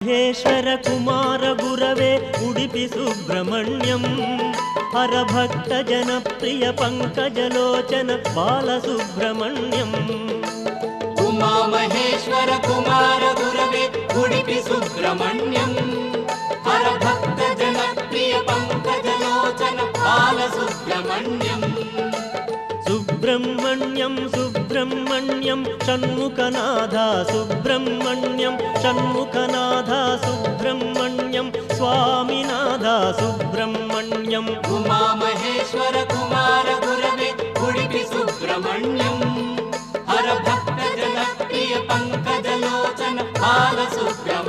महेश्वर कुमार गुरवे उडुपि सुब्रह्मण्यं हरभक्त जनप्रिय पंकजलोचन बालसुब्रह्मण्यं उमा महेश्वर कुमार गुरवे उडुपि सुब्रह्मण्यं हरभक्त जनप्रिय पंकजलोचन बालसुब्रह्मण्यं सुब्रह्मण्यं सुब्रह्मण्यं षण्मुखनाथा सुब्रह्मण्यं षण्मुखनाथा सुब्रह्मण्यं स्वामिनाथा सुब्रह्मण्यं उमा महेश्वर कुमार गुरवे उडुपि सुब्रह्मण्यं हरभक्त जनप्रिय पंकजलोचन बालसुब्रह्मण्यं